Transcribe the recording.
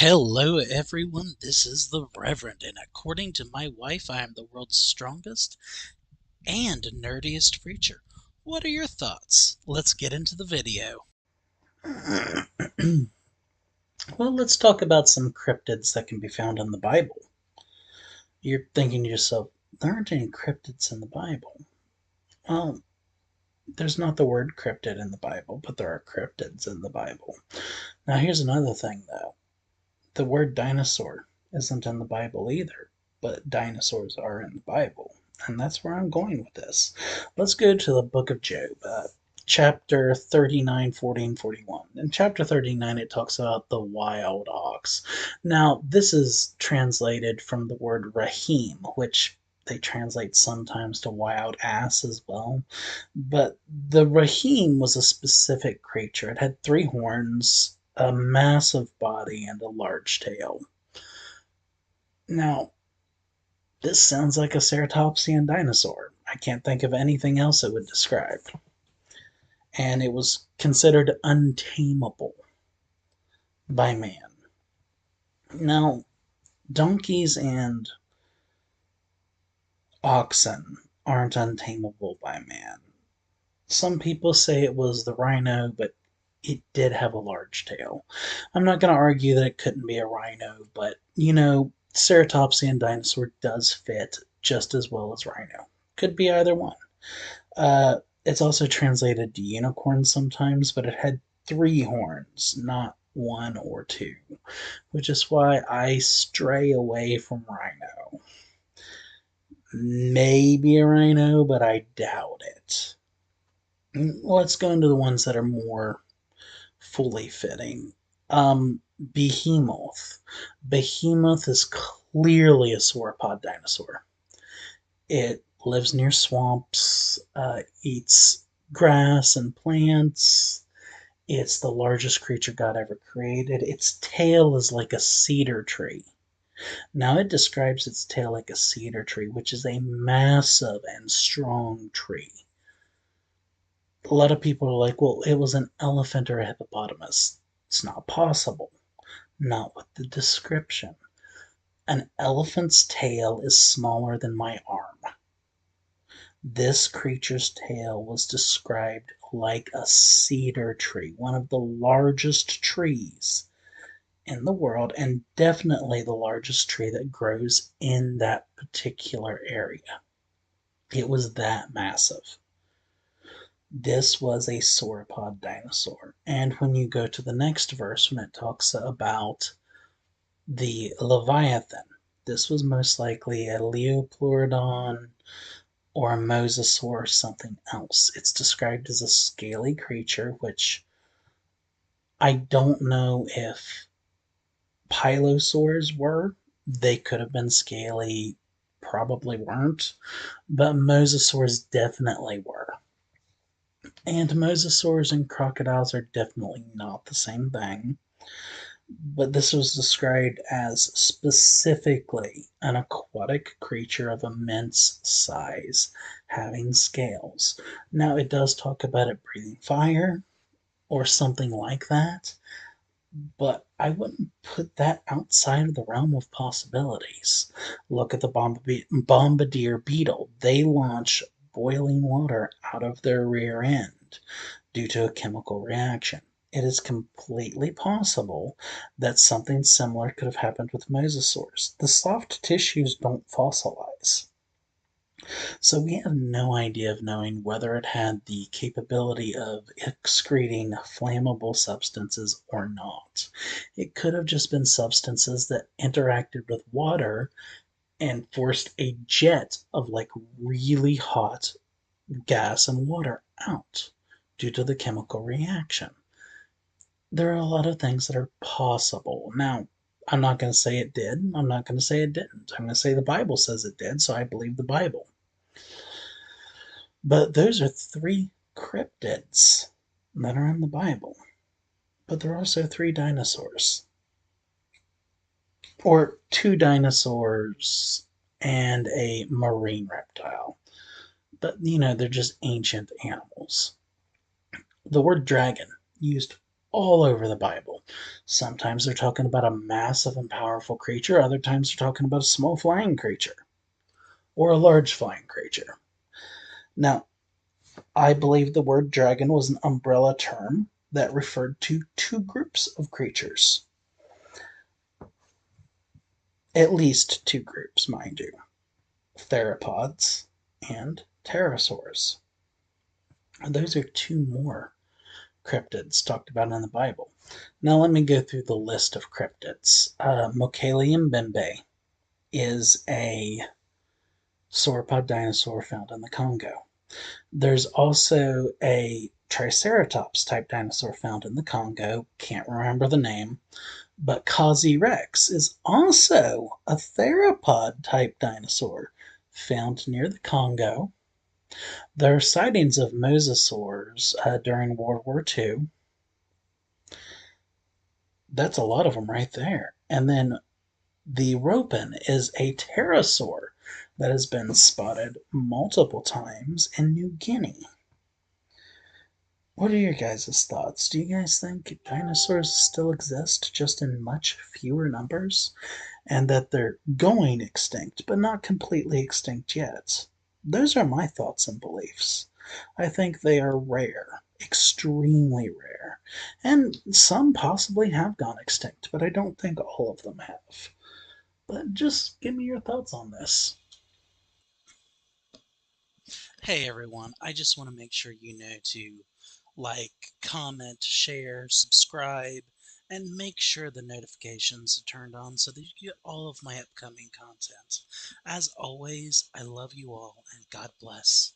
Hello, everyone. This is the Reverend, and according to my wife, I am the world's strongest and nerdiest preacher. What are your thoughts? Let's get into the video. Well, let's talk about some cryptids that can be found in the Bible. You're thinking to yourself, there aren't any cryptids in the Bible. Well, there's not the word cryptid in the Bible, but there are cryptids in the Bible. Now, here's another thing, though. The word dinosaur isn't in the Bible either, but dinosaurs are in the Bible. And that's where I'm going with this. Let's go to the book of Job, chapter 39, 40, and 41. In chapter 39, it talks about the wild ox. Now, this is translated from the word rahim, which they translate sometimes to wild ass as well. But the rahim was a specific creature. It had 3 horns, a massive body, and a large tail. Now, this sounds like a ceratopsian dinosaur. I can't think of anything else it would describe. And it was considered untamable by man. Now, donkeys and oxen aren't untamable by man. Some people say it was the rhino, but it did have a large tail. I'm not going to argue that it couldn't be a rhino, but ceratopsian dinosaur does fit just as well as rhino. Could be either one. It's also translated to unicorn sometimes, but it had 3 horns, not 1 or 2, which is why I stray away from rhino. Maybe a rhino, but I doubt it. Let's go into the ones that are more fully fitting. Behemoth. Behemoth is clearly a sauropod dinosaur. It lives near swamps, eats grass and plants. It's the largest creature God ever created. Its tail is like a cedar tree. Now, it describes its tail like a cedar tree, which is a massive and strong tree. A lot of people are like, well, it was an elephant or a hippopotamus. It's not possible. Not with the description. An elephant's tail is smaller than my arm. This creature's tail was described like a cedar tree, one of the largest trees in the world, and definitely the largest tree that grows in that particular area. It was that massive. This was a sauropod dinosaur. And when you go to the next verse, when it talks about the Leviathan, this was most likely a Liopleurodon or a mosasaur or something else. It's described as a scaly creature, which I don't know if pylosaurs were. They could have been scaly, probably weren't, but mosasaurs definitely were. And mosasaurs and crocodiles are definitely not the same thing. But this was described as specifically an aquatic creature of immense size, having scales. Now, it does talk about it breathing fire or something like that, but I wouldn't put that outside of the realm of possibilities. Look at the bombardier beetle. They launch boiling water out of their rear end due to a chemical reaction. It is completely possible that something similar could have happened with mosasaurs. The soft tissues don't fossilize. So we have no idea of knowing whether it had the capability of excreting flammable substances or not. It could have just been substances that interacted with water and forced a jet of like really hot gas and water out due to the chemical reaction. There are a lot of things that are possible. Now, I'm not going to say it did. I'm not going to say it didn't. I'm going to say the Bible says it did, so I believe the Bible. But those are 3 cryptids that are in the Bible. But there are also 3 dinosaurs. Or 2 dinosaurs and a marine reptile. But, they're just ancient animals. The word dragon, used all over the Bible. Sometimes they're talking about a massive and powerful creature, other times they're talking about a small flying creature or a large flying creature. Now, I believe the word dragon was an umbrella term that referred to two groups of creatures. At least two groups, mind you: theropods and pterosaurs. And those are two more cryptids talked about in the Bible. Now, let me go through the list of cryptids. Mokele mbembe is a sauropod dinosaur found in the Congo. There's also a Triceratops type dinosaur found in the Congo. Can't remember the name. But Kazi rex is also a theropod type dinosaur found near the Congo. There are sightings of mosasaurs during World War II. That's a lot of them right there. And then the ropin is a pterosaur that has been spotted multiple times in New Guinea. What are your guys' thoughts? Do you guys think dinosaurs still exist, just in much fewer numbers, and that they're going extinct, but not completely extinct yet? Those are my thoughts and beliefs. I think they are rare, extremely rare, and some possibly have gone extinct, but I don't think all of them have. But just give me your thoughts on this. Hey everyone, I just want to make sure you know to like, comment, share, subscribe, and make sure the notifications are turned on so that you get all of my upcoming content. As always, I love you all and God bless.